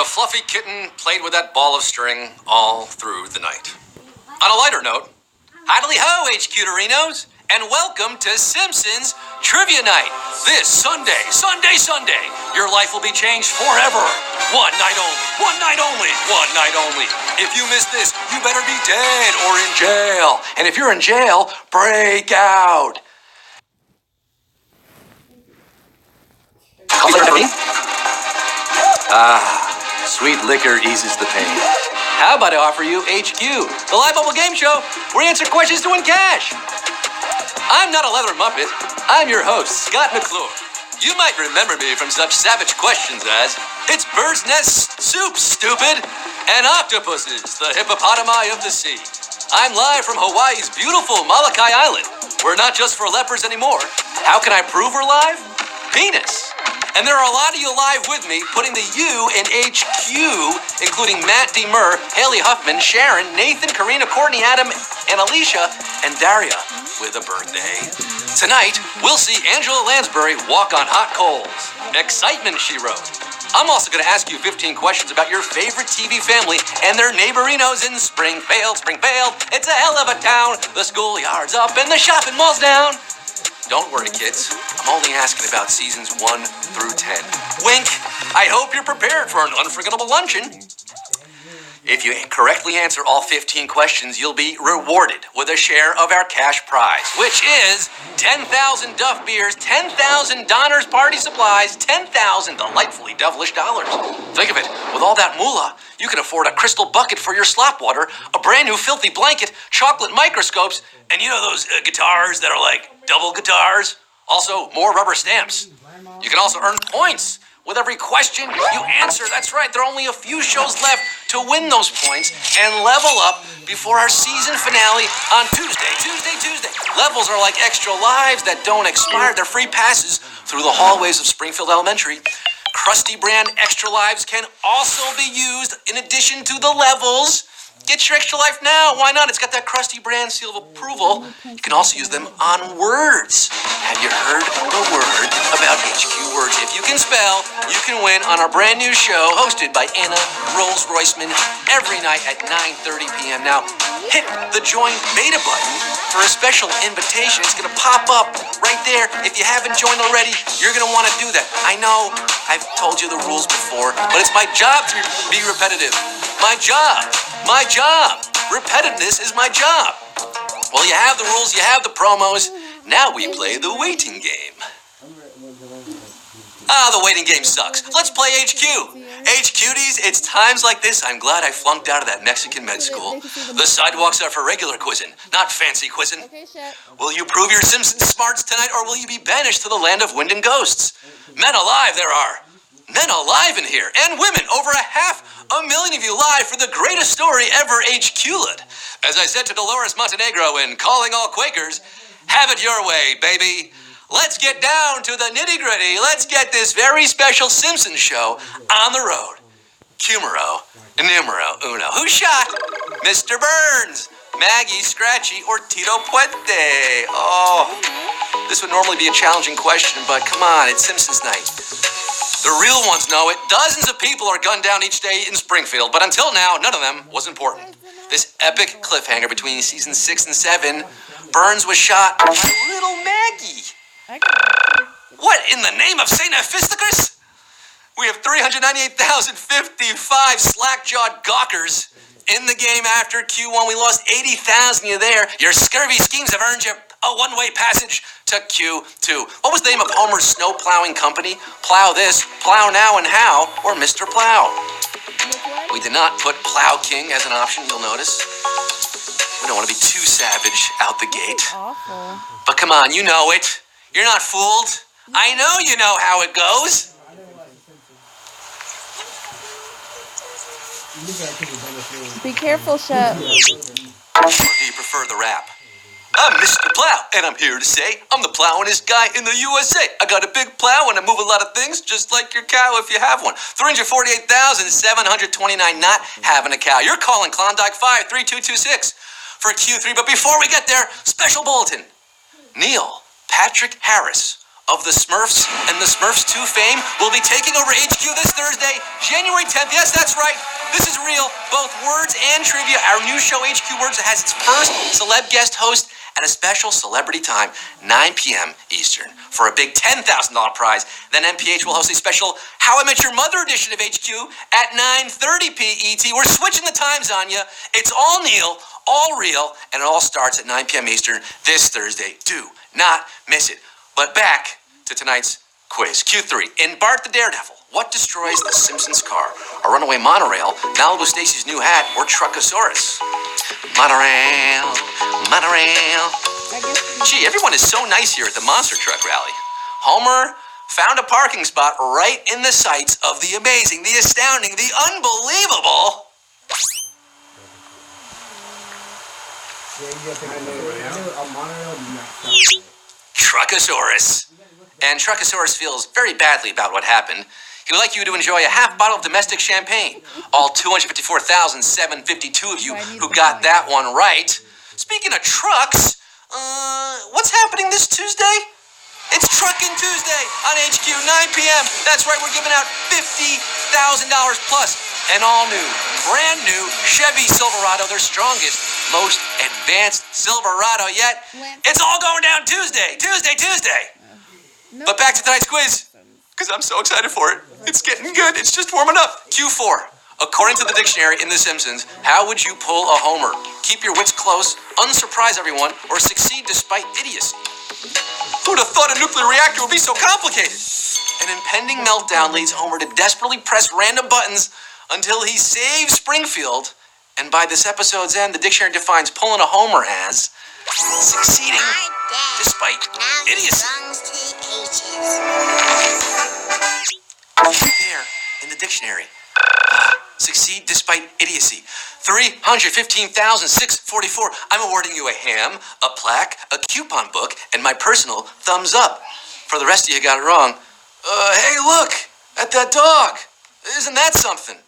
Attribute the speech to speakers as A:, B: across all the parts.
A: The fluffy kitten played with that ball of string all through the night. On a lighter note, idly ho, HQ-torinos, and welcome to Simpsons Trivia Night. This Sunday, your life will be changed forever. One night only, one night only, one night only. If you miss this, you better be dead or in jail. And if you're in jail, break out. Sweet liquor eases the pain. How about I offer you HQ, the live bubble game show where we answer questions to win cash. I'm not a leather muppet. I'm your host, Scott McClure. You might remember me from such savage questions as, it's bird's nest soup, stupid, and octopuses, the hippopotami of the sea. I'm live from Hawaii's beautiful Molokai Island. We're not just for lepers anymore. How can I prove we're live? Penis. And there are a lot of you live with me, putting the U in HQ, including Matt D. Murr, Haley Huffman, Sharon, Nathan, Karina, Courtney, Adam, and Alicia, and Daria with a birthday. Tonight, we'll see Angela Lansbury walk on hot coals. Excitement, she wrote. I'm also going to ask you 15 questions about your favorite TV family and their neighborinos in Springfield. It's a hell of a town. The schoolyard's up and the shopping mall's down. Don't worry, kids. I'm only asking about seasons 1 through 10. Wink! I hope you're prepared for an unforgettable luncheon. If you correctly answer all 15 questions, you'll be rewarded with a share of our cash prize, which is 10,000 Duff beers, 10,000 Donner's party supplies, 10,000 delightfully devilish dollars. Think of it, with all that moolah, you can afford a crystal bucket for your slop water, a brand new filthy blanket, chocolate microscopes, and you know those guitars that are like double guitars? Also, more rubber stamps. You can also earn points with every question you answer. That's right, there are only a few shows left to win those points and level up before our season finale on Tuesday. Levels are like extra lives that don't expire. They're free passes through the hallways of Springfield Elementary. Krusty brand extra lives can also be used in addition to the levels. Get your extra life now. Why not? It's got that Krusty brand seal of approval. You can also use them on words. Have you heard the word about HQ words? If you can spell, you can win on our brand new show hosted by Anna Rolls-Royceman every night at 9:30 p.m. Now, hit the join beta button for a special invitation. It's going to pop up right there. If you haven't joined already, you're going to want to do that. I know I've told you the rules before, but it's my job to be repetitive. My job. Repetitiveness is my job. Well, you have the rules, you have the promos. Now we play the waiting game. The waiting game sucks. Let's play HQ. HQties, it's times like this I'm glad I flunked out of that Mexican med school. The sidewalks are for regular quizzing, not fancy quizzing. Will you prove your Simpsons smarts tonight, or will you be banished to the land of wind and ghosts? Men alive there are. Men alive in here, and women, over 500,000 of you live for the greatest story ever HQ'd. As I said to Dolores Montenegro in Calling All Quakers, have it your way, baby. Let's get down to the nitty-gritty. Let's get this very special Simpsons show on the road. Numero uno. Who shot? Mr. Burns, Maggie, Scratchy, or Tito Puente? Oh, this would normally be a challenging question, but come on, it's Simpsons night. The real ones know it. Dozens of people are gunned down each day in Springfield, but until now, none of them was important. This epic cliffhanger between seasons 6 and 7, Burns was shot by little Maggie. What in the name of St. Episthocus? We have 398,055 slack-jawed gawkers in the game after Q1. We lost 80,000 of you there. Your scurvy schemes have earned you a one-way passage to Q2. What was the name of Homer's snow plowing company? Plow this, Plow Now, and How, or Mr. Plow? We did not put Plow King as an option, you'll notice. We don't want to be too savage out the gate.
B: Awful.
A: But come on, you know it. You're not fooled. I know you know how it goes.
B: Be careful, Shep.
A: Or do you prefer the rap? I'm Mr. Plow, and I'm here to say I'm the plowingest guy in the USA. I got a big plow and I move a lot of things, just like your cow if you have one. 348,729 not having a cow. You're calling Klondike 53226 for Q3, but before we get there, special bulletin. Neil Patrick Harris of the Smurfs and the Smurfs 2 fame will be taking over HQ this Thursday, January 10th. Yes, that's right. This is real. Both Words and Trivia, our new show HQ Words, has its first celeb guest host at a special celebrity time, 9 p.m. Eastern, for a big $10,000 prize. Then MPH will host a special How I Met Your Mother edition of HQ at 9:30 p.e.t. We're switching the times on you. It's all Neil, all real, and it all starts at 9 p.m. Eastern this Thursday. Do not miss it. But back to tonight's quiz. Q3. In Bart the Daredevil, what destroys the Simpsons car? A runaway monorail, Malibu Stacy's new hat, or Truckosaurus? Monorail, monorail. Gee, everyone is so nice here at the Monster Truck Rally. Homer found a parking spot right in the sights of the amazing, the astounding, the unbelievable Truckosaurus. And Truckosaurus feels very badly about what happened. He would like you to enjoy a half bottle of domestic champagne. All 254,752 of you who got that one right. Speaking of trucks, what's happening this Tuesday? It's Truckin' Tuesday on HQ, 9 p.m. That's right, we're giving out $50,000 plus an all-new, brand-new Chevy Silverado, their strongest, most advanced Silverado yet. It's all going down Tuesday.
B: No.
A: But back to tonight's quiz, because I'm so excited for it. It's getting good. It's just warming up. Q4. According to the dictionary in The Simpsons, how would you pull a homer? Keep your wits close, unsurprise everyone, or succeed despite idiocy? Who'd have thought a nuclear reactor would be so complicated? An impending meltdown leads Homer to desperately press random buttons until he saves Springfield. And by this episode's end, the dictionary defines pulling a homer as succeeding despite idiocy. There, in the dictionary. Succeed despite idiocy. 315,644. I'm awarding you a ham, a plaque, a coupon book, and my personal thumbs up. For the rest of you got it wrong. Hey, look at that dog. Isn't that something?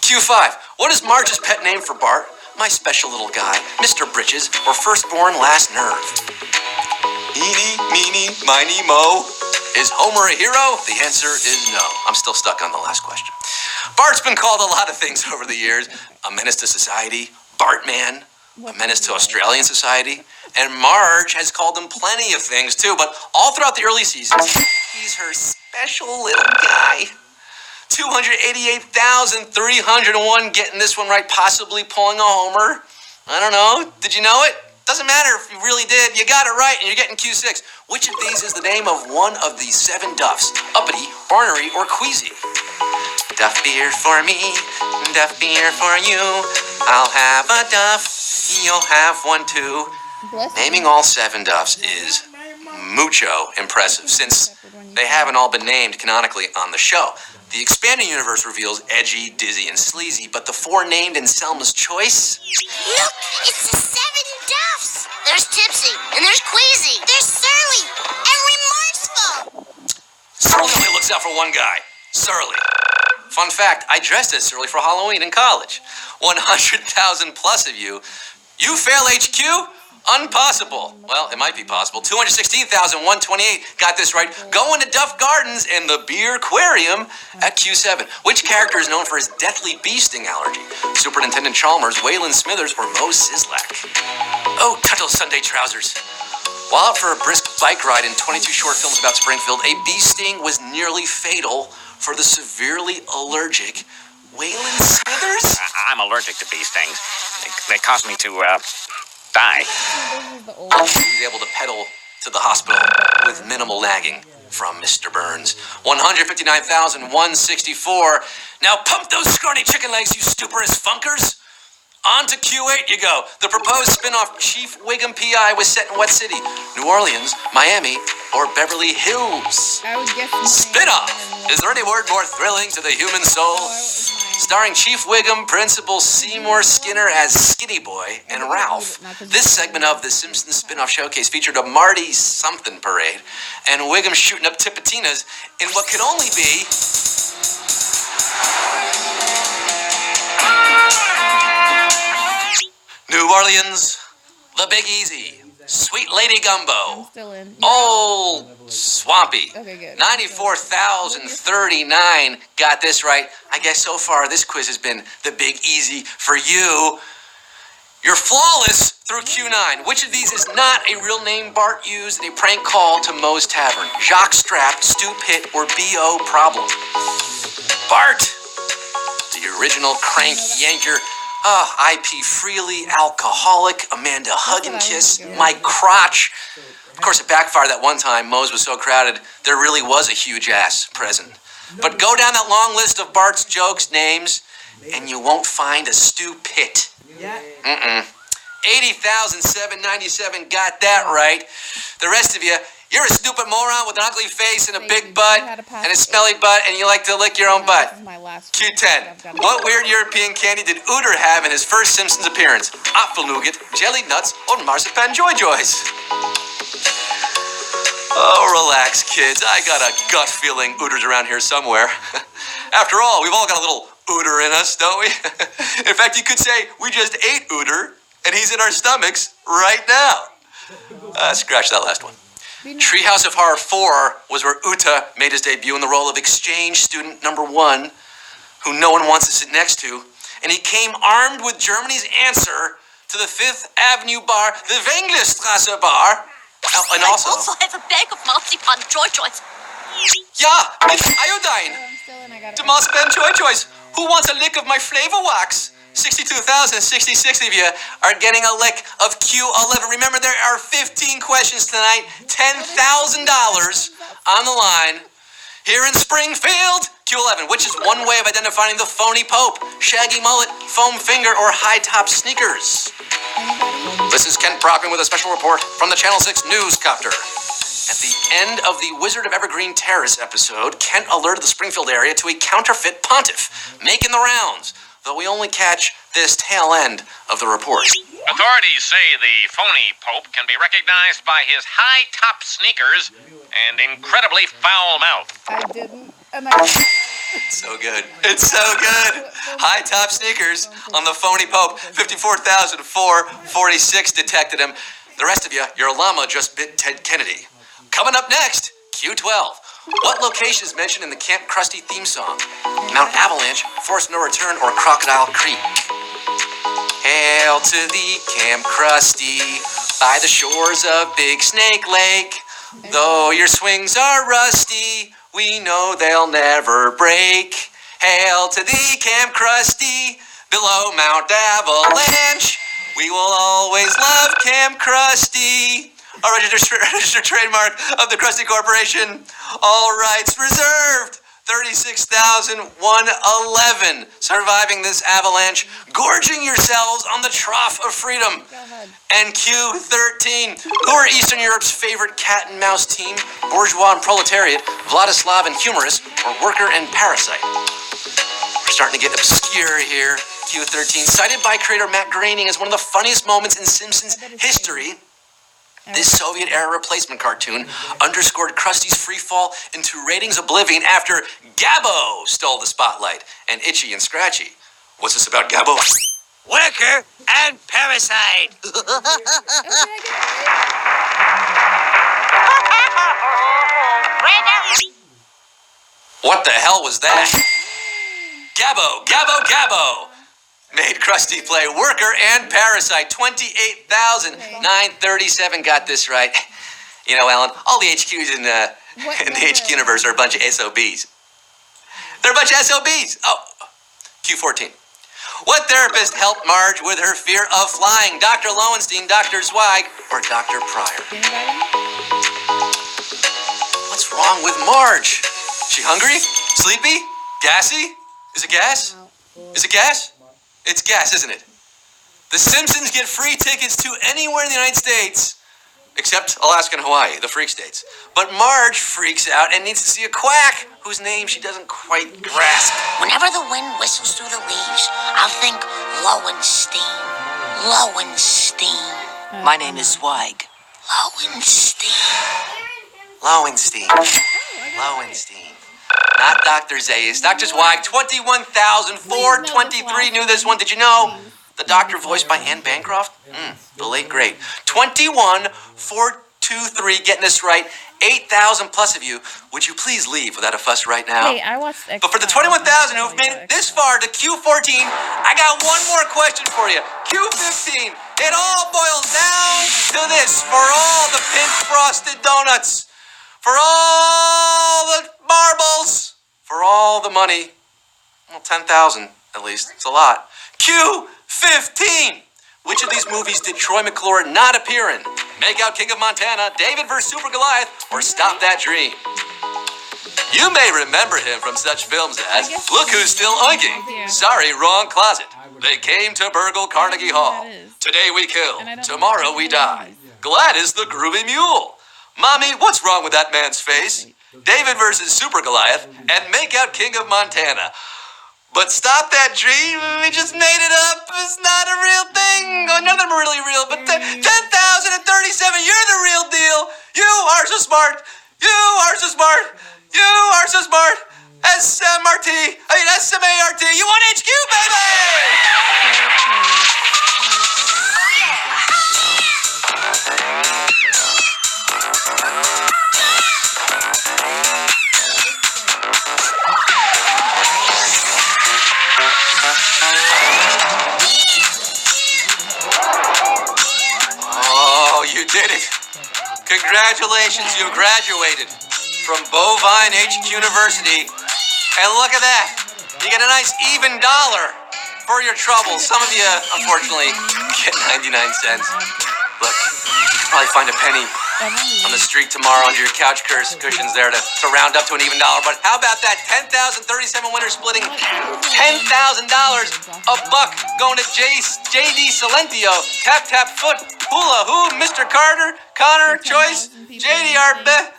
A: Q5. What is Marge's pet name for Bart? My special little guy, Mr. Britches, or firstborn last nerve? Eeny, meeny, miny, mo. Is Homer a hero? The answer is no. I'm still stuck on the last question. Bart's been called a lot of things over the years. A menace to society, Bartman, a menace to Australian society, and Marge has called him plenty of things too, but all throughout the early seasons, he's her special little guy. 288,301 getting this one right, possibly pulling a homer. I don't know. Did you know it? Doesn't matter if you really did. You got it right, and you're getting Q6. Which of these is the name of one of the 7 Duffs? Uppity, ornery, or queasy? Duff beer for me, Duff beer for you. I'll have a Duff, you'll have one too. Naming all 7 Duffs is mucho impressive, since they haven't all been named canonically on the show. The expanding universe reveals edgy, dizzy, and sleazy, but the 4 named in Selma's Choice...
C: Look, it's the 7 Duffs. There's Tipsy, and there's Queasy, there's Surly, and Remorseful.
A: Surly only looks out for one guy, Surly. Fun fact, I dressed as Surly for Halloween in college. 100,000 plus of you fail HQ? Unpossible. Well, it might be possible. 216,128 got this right. Going to Duff Gardens and the Beer Aquarium at Q7. Which character is known for his deathly bee sting allergy? Superintendent Chalmers, Waylon Smithers, or Mo Sizlak? Oh, Tuttle Sunday trousers. While out for a brisk bike ride in 22 short films about Springfield, a bee sting was nearly fatal for the severely allergic Waylon Smithers?
D: I'm allergic to bee stings. They cause me to, die.
A: He was able to pedal to the hospital with minimal nagging from Mr. Burns. 159,164. Now pump those scrawny chicken legs, you stuporous funkers. On to Q8 you go. The proposed spin-off Chief Wiggum PI was set in what city? New Orleans, Miami, or Beverly Hills?
B: I would guess
A: Spin-off. Is there any word more thrilling to the human soul? Starring Chief Wiggum, Principal Seymour Skinner as Skinny Boy, and Ralph. This segment of the Simpsons spin-off showcase featured a Marty something parade, and Wiggum shooting up Tipitinas in what could only be... New Orleans, the Big Easy. Sweet Lady Gumbo.
E: I'm still in.
A: Old Swampy.
E: Okay, good.
A: 94,039 got this right. I guess so far this quiz has been the big easy for you. You're flawless through Q9. Which of these is not a real name Bart used in a prank call to Moe's Tavern? Jacques Strap, Stu Pitt, or B.O. Problem? Bart, the original crank yanker. I.P. Freely, alcoholic, Amanda Hug and Kiss, Mike Crotch. Of course, it backfired that one time. Moe's was so crowded, there really was a huge ass present. But go down that long list of Bart's jokes, names, and you won't find a Stu Pitt. 80,797 got that right. The rest of you, you're a stupid moron with an ugly face and a big butt and a smelly butt, and you like to lick your own butt. Q10. What weird European candy did Uter have in his first Simpsons appearance? Apfelnougat, jelly nuts, or marzipan Joy Joys? Oh, relax, kids. I got a gut feeling Uter's around here somewhere. After all, we've all got a little Uter in us, don't we? In fact, you could say we just ate Uter, and he's in our stomachs right now. Scratch that last one. Treehouse of Horror 4 was where Uta made his debut in the role of exchange student number 1, who no one wants to sit next to, and he came armed with Germany's answer to the 5th Avenue bar, the Wenglerstrasse bar, and also...
C: I also have a bag of marzipan Joy Joys.
A: Yeah, it's iodine. The marzipan Joy Joys. Who wants a lick of my flavor wax? 62,066 of you are getting a lick of Q11. Remember, there are 15 questions tonight, $10,000 on the line. Here in Springfield, Q11, which is one way of identifying the phony Pope? Shaggy mullet, foam finger, or high-top sneakers? This is Kent Brockman with a special report from the Channel 6 Newscopter. At the end of the Wizard of Evergreen Terrace episode, Kent alerted the Springfield area to a counterfeit pontiff making the rounds, though we only catch this tail end of the report.
D: Authorities say the phony Pope can be recognized by his high-top sneakers and incredibly foul mouth.
E: I didn't.
A: It's so good. It's so good. High-top sneakers on the phony Pope. 54,446 detected him. The rest of you, your llama just bit Ted Kennedy. Coming up next, Q12. What location is mentioned in the Camp Krusty theme song? Mount Avalanche, Forest No Return, or Crocodile Creek? Hail to thee, Camp Krusty, by the shores of Big Snake Lake. Though your swings are rusty, we know they'll never break. Hail to thee, Camp Krusty, below Mount Avalanche. We will always love Camp Krusty. A registered trademark of the Krusty Corporation. All rights reserved. 36,111 surviving this avalanche, gorging yourselves on the trough of freedom. And Q13, who are Eastern Europe's favorite cat and mouse team? Bourgeois and Proletariat, Vladislav and Humorous, or Worker and Parasite? We're starting to get obscure here. Q13, cited by creator Matt Groening as one of the funniest moments in Simpsons history. This Soviet-era replacement cartoon underscored Krusty's free fall into ratings oblivion after Gabbo stole the spotlight, and Itchy and Scratchy. What's this about Gabbo?
B: Worker and parasite.
A: What the hell was that? Gabbo, Gabbo, Gabbo! Made Krusty play Worker and Parasite. 28,937 got this right. You know, Alan, all the HQs in the HQ universe are a bunch of SOBs. They're a bunch of SOBs. Oh, Q14. What therapist helped Marge with her fear of flying? Dr. Lowenstein, Dr. Zweig, or Dr. Pryor? What's wrong with Marge? She hungry? Sleepy? Gassy? Is it gas? Is it gas? It's gas, isn't it? The Simpsons get free tickets to anywhere in the United States, except Alaska and Hawaii, the freak states. But Marge freaks out and needs to see a quack whose name she doesn't quite grasp.
C: Whenever the wind whistles through the leaves, I'll think Lowenstein. Lowenstein.
B: My name is Zweig.
C: Lowenstein.
A: Lowenstein. Not Dr. Zayas. Dr. Zweig, 21,423 knew this one. Did you know? The doctor voiced by Anne Bancroft? The late great. 21,423 getting us right. 8,000 plus of you. Would you please leave without a fuss right now?
E: Hey, I watched
A: But for the 21,000 who've made it this far to Q14, I got one more question for you. Q15. It all boils down to this. For all the pink frosted donuts, for all the marbles, for all the money, well, 10,000 at least. It's a lot. Q15. Which of these movies did Troy McClure not appear in? Make Out King of Montana, David vs. Super Goliath, or Stop That Dream? You may remember him from such films as Look Who's Still Oinking, Sorry, Wrong Closet, They Came to Burgle Carnegie Hall, Today We Kill, Tomorrow We Die, Gladys the Groovy Mule, Mommy, What's Wrong with That Man's Face, David vs. Super Goliath, and Make Out King of Montana. But Stop That Dream, we just made it up. It's not a real thing. Oh, none of them are really real, but 10,037, you're the real deal. You are so smart. You are so smart. You are so smart. SMART. You want HQ, baby! You did it. Congratulations, you graduated from Bovine HQ University. And look at that. You get a nice even dollar for your trouble. Some of you, unfortunately, get 99 cents. Look, you can probably find a penny on the street tomorrow under your couch cushions there to round up to an even dollar. But how about that 10,037 winners splitting $10,000? A buck going to JD Salentio, Tap Tap Foot, Hula Who, Mr. Carter, Connor, Choice, JDR, but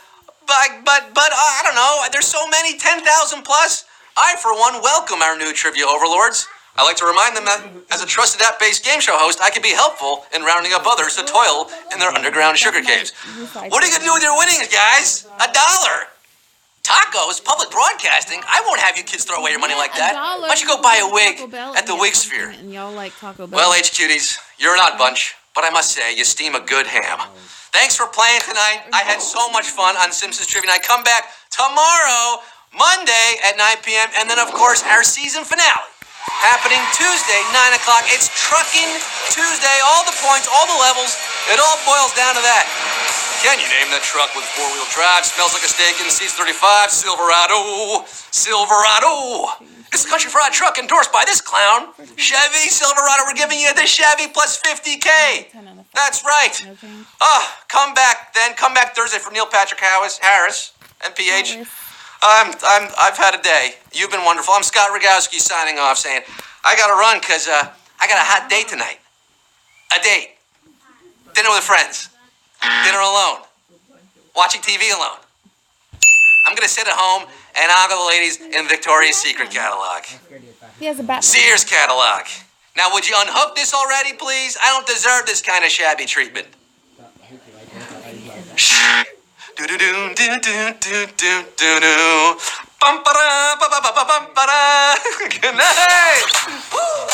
A: I don't know. There's so many 10,000 plus. I, for one, welcome our new trivia overlords. I like to remind them that, as a trusted app-based game show host, I can be helpful in rounding up others to toil in their underground sugar caves. What are you going to do with your winnings, guys? $1. Tacos, public broadcasting. I won't have you kids throw away your money like that. Why don't you go buy a wig at the Wig Sphere?
E: And y'all like Taco Bell.
A: Well, H-Cuties, you're an odd bunch, but I must say, you steam a good ham. Thanks for playing tonight. I had so much fun on Simpsons Trivia Night. Come back tomorrow, Monday at 9 p.m., and then, of course, our season finale. Happening Tuesday, 9 o'clock. It's Trucking Tuesday. All the points, all the levels. It all boils down to that. Can you name that truck with four-wheel drive? Smells like a steak in seats 35. Silverado. It's the country fried truck endorsed by this clown. Chevy Silverado. We're giving you the Chevy plus 50K. That's right. Come back then. Come back Thursday for Neil Patrick Harris and PH. I've had a day. You've been wonderful. I'm Scott Rogowski signing off saying, I gotta run because I got a hot date tonight. A date. Dinner with friends. Dinner alone. Watching TV alone. I'm gonna sit at home and I'll go to the ladies in Victoria's Secret catalog.
E: He has a bat.
A: Sears catalog. Now, would you unhook this already, please? I don't deserve this kind of shabby treatment. Do-do-do-do-do-do-do-do. Bum-ba-da, ba-ba-ba-ba-ba-da. Good night. Woo.